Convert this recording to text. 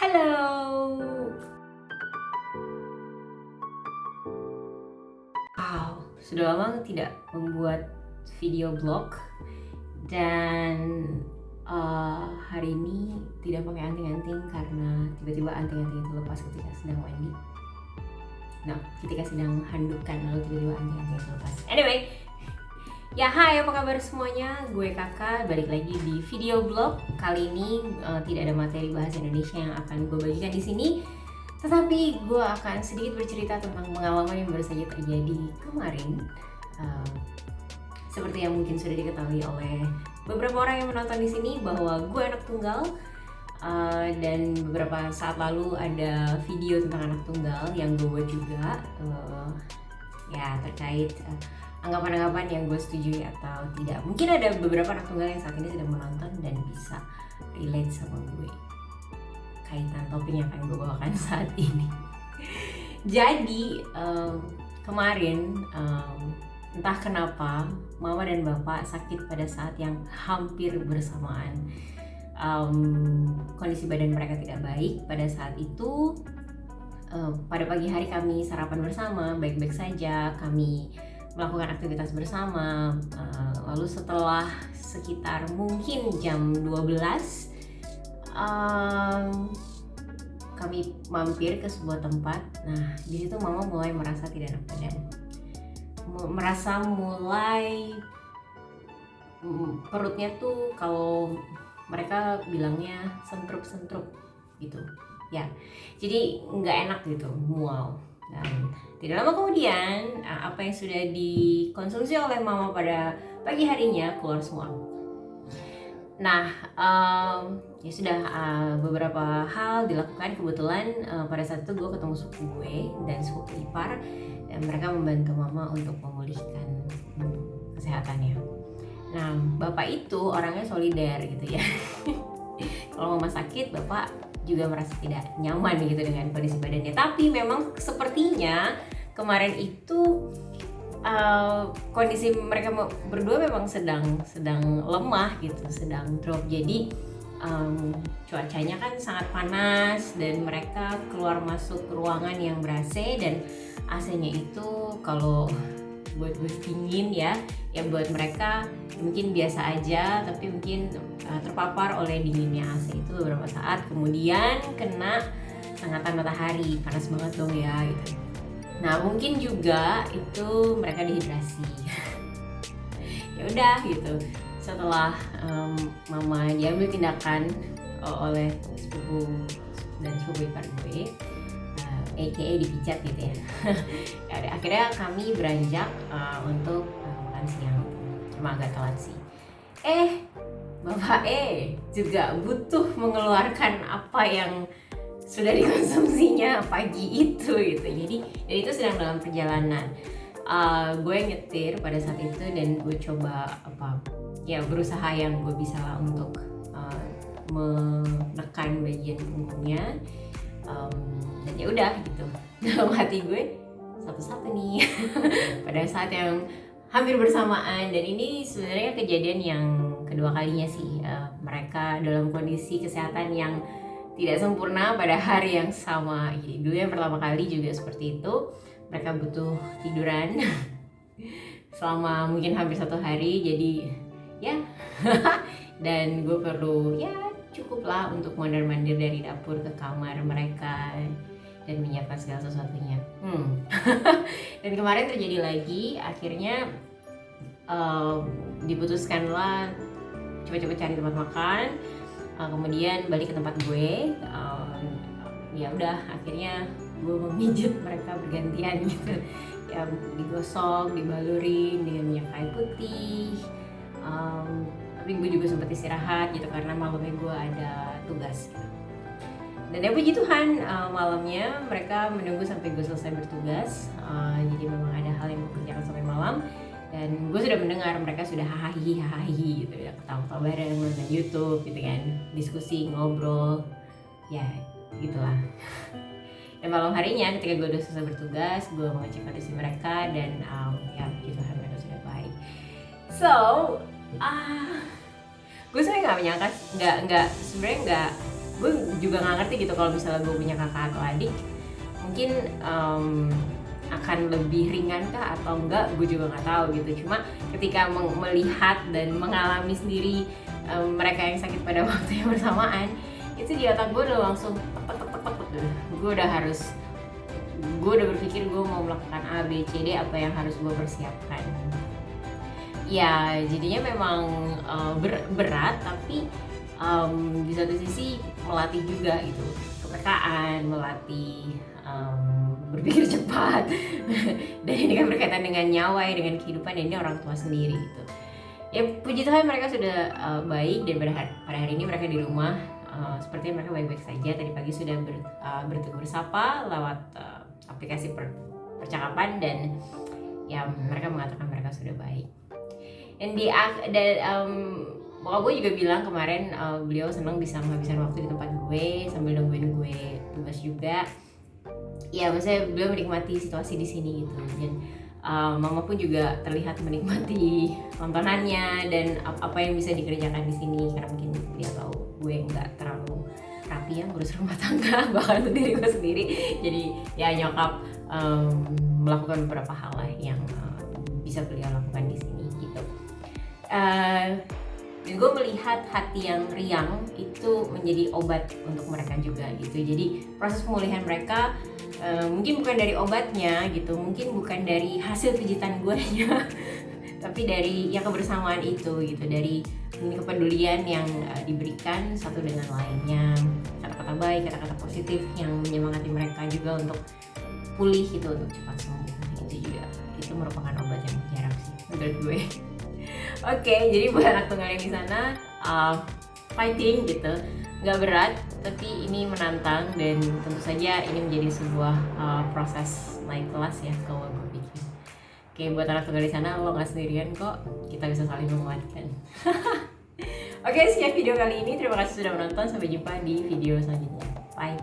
Halo. Wow, sudah lama tidak membuat video blog dan hari ini tidak pakai anting-anting karena tiba-tiba anting-anting itu lepas ketika sedang mandi. Nah, ketika sedang handukkan lalu tiba-tiba anting-anting itu lepas. Anyway, ya hai, apa kabar semuanya? Gue Kakak, balik lagi di video blog. Kali ini tidak ada materi bahasa Indonesia yang akan gue bagikan di sini. Tetapi gue akan sedikit bercerita tentang pengalaman yang baru saja terjadi kemarin. Seperti yang mungkin sudah diketahui oleh beberapa orang yang menonton di sini bahwa gue anak tunggal. Dan beberapa saat lalu ada video tentang anak tunggal yang gue buat juga, ya terkait anggapan-anggapan yang gue setujui atau tidak. Mungkin ada beberapa anak tunggal yang saat ini sedang menonton dan bisa relate sama gue kaitan topik yang akan gue bawakan saat ini. Jadi kemarin entah kenapa mama dan bapak sakit pada saat yang hampir bersamaan. Kondisi badan mereka tidak baik pada saat itu. Pada pagi hari kami sarapan bersama, baik-baik saja, kami melakukan aktivitas bersama. Lalu setelah sekitar mungkin jam 12 kami mampir ke sebuah tempat. Nah, di situ mama mulai merasa tidak enak badan, merasa mulai perutnya tuh kalau mereka bilangnya sentrup-sentrup gitu ya, jadi nggak enak gitu, mual. Dan tidak lama kemudian apa yang sudah dikonsumsi oleh mama pada pagi harinya keluar semua. Nah, ya sudah, beberapa hal dilakukan. Kebetulan pada saat itu gue ketemu sepupu gue dan sepupu ipar, dan mereka membantu mama untuk memulihkan kesehatannya. Nah, bapak itu orangnya solider gitu ya. Kalau mama sakit, bapak juga merasa tidak nyaman gitu dengan kondisi badannya. Tapi memang sepertinya kemarin itu kondisi mereka berdua memang sedang lemah gitu, sedang drop. Jadi cuacanya kan sangat panas dan mereka keluar masuk ruangan yang ber-AC, dan AC-nya itu kalau buat dingin ya buat mereka mungkin biasa aja, tapi mungkin terpapar oleh dinginnya AC itu beberapa saat, kemudian kena sengatan matahari, panas banget dong ya gitu. Nah, mungkin juga itu mereka dehidrasi. Ya udah gitu. Setelah mama diambil tindakan oleh sepupu dan sepupu ipar gue, aka dipijat gitu ya. Akhirnya kami beranjak untuk makan siang. Cuma agak telat sih. Bapak juga butuh mengeluarkan apa yang sudah dikonsumsinya pagi itu gitu. Jadi itu sedang dalam perjalanan. Gue nyetir pada saat itu dan gue coba berusaha yang gue bisa lah untuk menekan bagian punggungnya. Dan ya udah gitu. Dalam hati gue satu-satu nih pada saat yang hampir bersamaan. Dan ini sebenarnya kejadian yang kedua kalinya sih, mereka dalam kondisi kesehatan yang tidak sempurna pada hari yang sama. Jadi dulu yang pertama kali juga seperti itu, mereka butuh tiduran selama mungkin hampir 1 hari. Jadi ya dan gue perlu cukuplah untuk mondar-mandir dari dapur ke kamar mereka dan menyiapkan segala sesuatunya. Dan kemarin terjadi lagi, akhirnya diputuskanlah coba-coba cari tempat makan, kemudian balik ke tempat gue. Ya udah, akhirnya gue memijit mereka bergantian gitu ya, digosok, dibalurin dengan minyak kayu putih. Tapi gue juga sempat istirahat gitu karena malamnya gue ada tugas gitu. Dan ya puji Tuhan, malamnya mereka menunggu sampai gue selesai bertugas. Jadi memang ada hal yang gue kerjakan sampai malam, dan gue sudah mendengar mereka sudah hahaha gitu ya, ketawa-tawa bareng, nonton YouTube gitu kan, diskusi, ngobrol, ya gitulah. Dan malam harinya ketika gue udah selesai bertugas, gue mengecek kondisi mereka dan ya puji Tuhan mereka sudah baik. So gue sebenarnya nggak menyangka, sebenarnya gue juga nggak ngerti gitu kalau misalnya gue punya kakak atau adik, mungkin akan lebih ringan kah atau enggak, gue juga nggak tahu gitu. Cuma ketika melihat dan mengalami sendiri mereka yang sakit pada waktu yang bersamaan, itu di otak gue udah langsung gue udah berpikir gue mau melakukan A, B, C, D, apa yang harus gue persiapkan. Ya jadinya memang berat, tapi di satu sisi melatih juga gitu, kepekaan, melatih berpikir cepat. Dan ini kan berkaitan dengan nyawa ya, dengan kehidupan, dan ini orang tua sendiri gitu. Ya puji Tuhan mereka sudah baik, dan pada hari ini mereka di rumah sepertinya mereka baik-baik saja. Tadi pagi sudah bertegur sapa lewat aplikasi percakapan, dan ya mereka mengatakan mereka sudah baik. Dan bokap gue juga bilang kemarin beliau senang bisa menghabiskan waktu di tempat gue sambil nungguin gue tugas juga. Ya maksudnya beliau menikmati situasi di sini gitu, dan mama pun juga terlihat menikmati tontonannya dan apa yang bisa dikerjakan di sini, karena mungkin dia tahu gue nggak terlalu rapi ya ngurus rumah tangga bahkan untuk diri gue sendiri. Jadi ya nyokap melakukan beberapa hal lah yang bisa beliau lakukan di sini gitu. Dan gue melihat hati yang riang itu menjadi obat untuk mereka juga gitu. Jadi proses pemulihan mereka mungkin bukan dari obatnya gitu, mungkin bukan dari hasil pijitan guanya tapi dari ya kebersamaan itu gitu, dari ini kepedulian yang diberikan satu dengan lainnya, kata-kata baik, kata-kata positif yang menyemangati mereka juga untuk pulih gitu, untuk cepat sembuh. Itu juga, itu merupakan obat yang jarang sih menurut gue. Oke, jadi buat anak tunggal yang di sana fighting gitu, nggak berat, tapi ini menantang, dan tentu saja ini menjadi sebuah proses naik kelas ya kalau gue pikir. Oke, buat anak tunggal di sana, lo nggak sendirian kok, kita bisa saling menguatkan. Oke, sekian video kali ini, terima kasih sudah menonton, sampai jumpa di video selanjutnya, bye.